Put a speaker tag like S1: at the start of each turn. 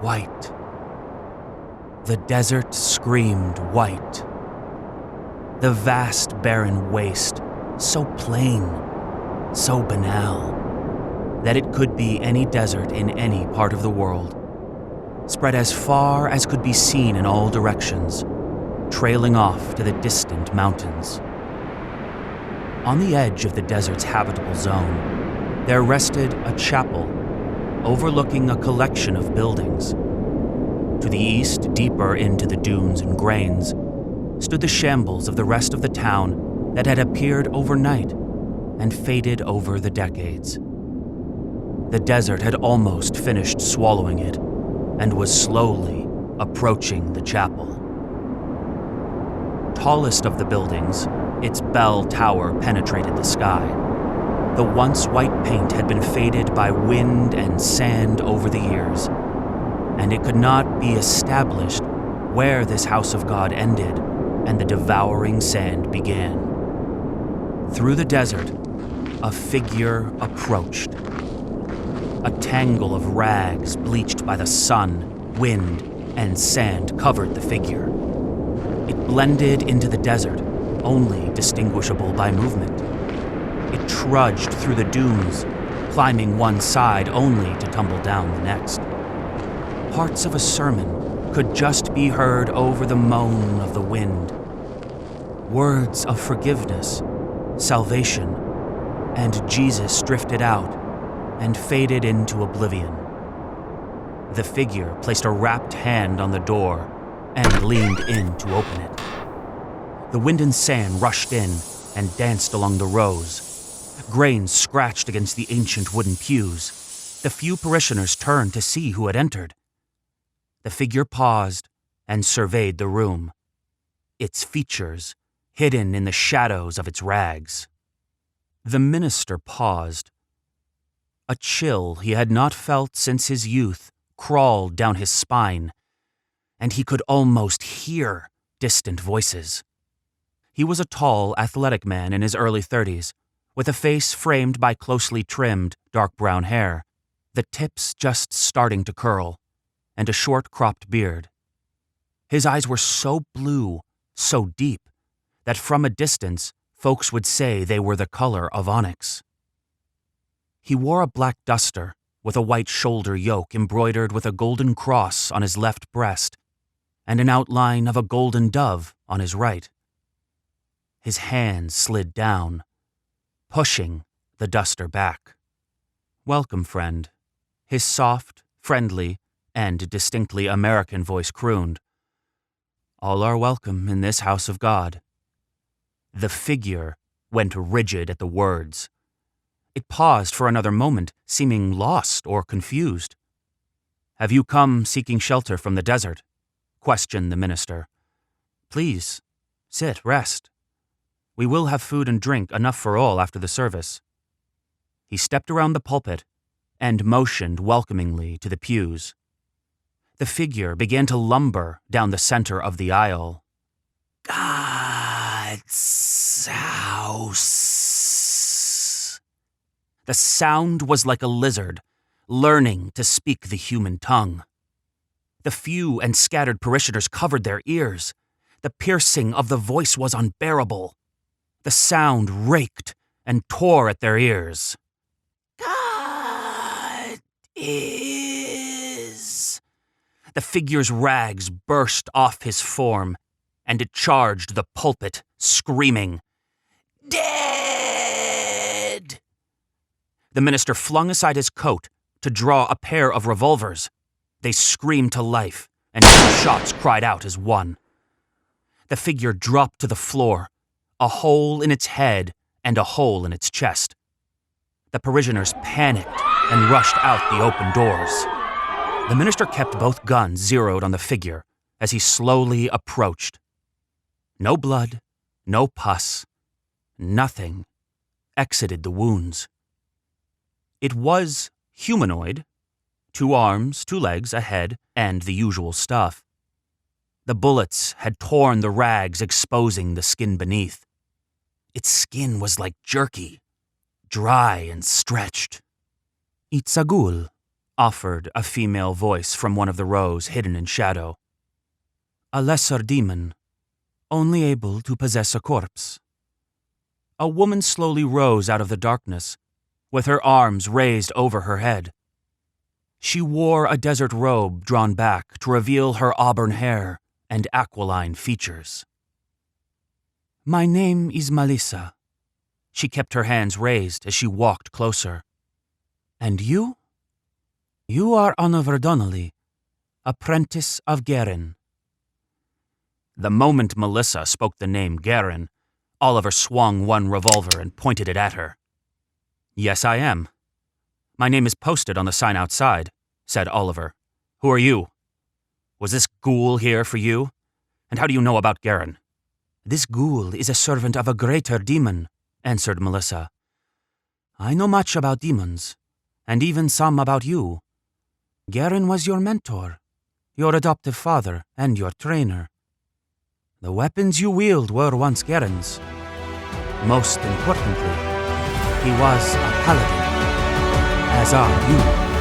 S1: White. The desert screamed white. The vast barren waste, so plain, so banal, that it could be any desert in any part of the world, spread as far as could be seen in all directions, trailing off to the distant mountains. On the edge of the desert's habitable zone, there rested a chapel overlooking a collection of buildings. To the east, deeper into the dunes and grains, stood the shambles of the rest of the town that had appeared overnight and faded over the decades. The desert had almost finished swallowing it and was slowly approaching the chapel. Tallest of the buildings, its bell tower penetrated the sky. The once white paint had been faded by wind and sand over the years, and it could not be established where this house of God ended and the devouring sand began. Through the desert, a figure approached. A tangle of rags bleached by the sun, wind, and sand covered the figure. It blended into the desert, only distinguishable by movement. It trudged through the dunes, climbing one side only to tumble down the next. Parts of a sermon could just be heard over the moan of the wind. Words of forgiveness, salvation, and Jesus drifted out and faded into oblivion. The figure placed a wrapped hand on the door and leaned in to open it. The wind and sand rushed in and danced along the rows. Grains scratched against the ancient wooden pews. The few parishioners turned to see who had entered. The figure paused and surveyed the room, its features hidden in the shadows of its rags. The minister paused. A chill he had not felt since his youth crawled down his spine, and he could almost hear distant voices. He was a tall, athletic man in his early 30s, with a face framed by closely trimmed, dark brown hair, the tips just starting to curl, and a short cropped beard. His eyes were so blue, so deep, that from a distance, folks would say they were the color of onyx. He wore a black duster with a white shoulder yoke embroidered with a golden cross on his left breast and an outline of a golden dove on his right. His hand slid down, pushing the duster back. "Welcome, friend," his soft, friendly, and distinctly American voice crooned. "All are welcome in this house of God." The figure went rigid at the words. It paused for another moment, seeming lost or confused. "Have you come seeking shelter from the desert?" questioned the minister. "Please, sit, rest. We will have food and drink, enough for all after the service." He stepped around the pulpit and motioned welcomingly to the pews. The figure began to lumber down the center of the aisle. "God's house." The sound was like a lizard, learning to speak the human tongue. The few and scattered parishioners covered their ears. The piercing of the voice was unbearable. The sound raked and tore at their ears. "God is..." The figure's rags burst off his form, and it charged the pulpit, screaming, "Dead!" The minister flung aside his coat to draw a pair of revolvers. They screamed to life, and 2 shots cried out as one. The figure dropped to the floor, a hole in its head and a hole in its chest. The parishioners panicked and rushed out the open doors. The minister kept both guns zeroed on the figure as he slowly approached. No blood, no pus, nothing exited the wounds. It was humanoid, 2 arms, 2 legs, a head, and the usual stuff. The bullets had torn the rags, exposing the skin beneath. Its skin was like jerky, dry and stretched. "It's a ghoul," offered a female voice from one of the rows hidden in shadow. "A lesser demon, only able to possess a corpse." A woman slowly rose out of the darkness, with her arms raised over her head. She wore a desert robe drawn back to reveal her auburn hair and aquiline features. "My name is Melissa." She kept her hands raised as she walked closer. "And you? You are Oliver Donnelly, apprentice of Garin." The moment Melissa spoke the name Garin, Oliver swung one revolver and pointed it at her. "Yes, I am. My name is posted on the sign outside," said Oliver. "Who are you? Was this ghoul here for you? And how do you know about Garin?" "This ghoul is a servant of a greater demon," answered Melissa. "I know much about demons, and even some about you. Garin was your mentor, your adoptive father, and your trainer. The weapons you wield were once Garin's. Most importantly, he was a paladin, as are you."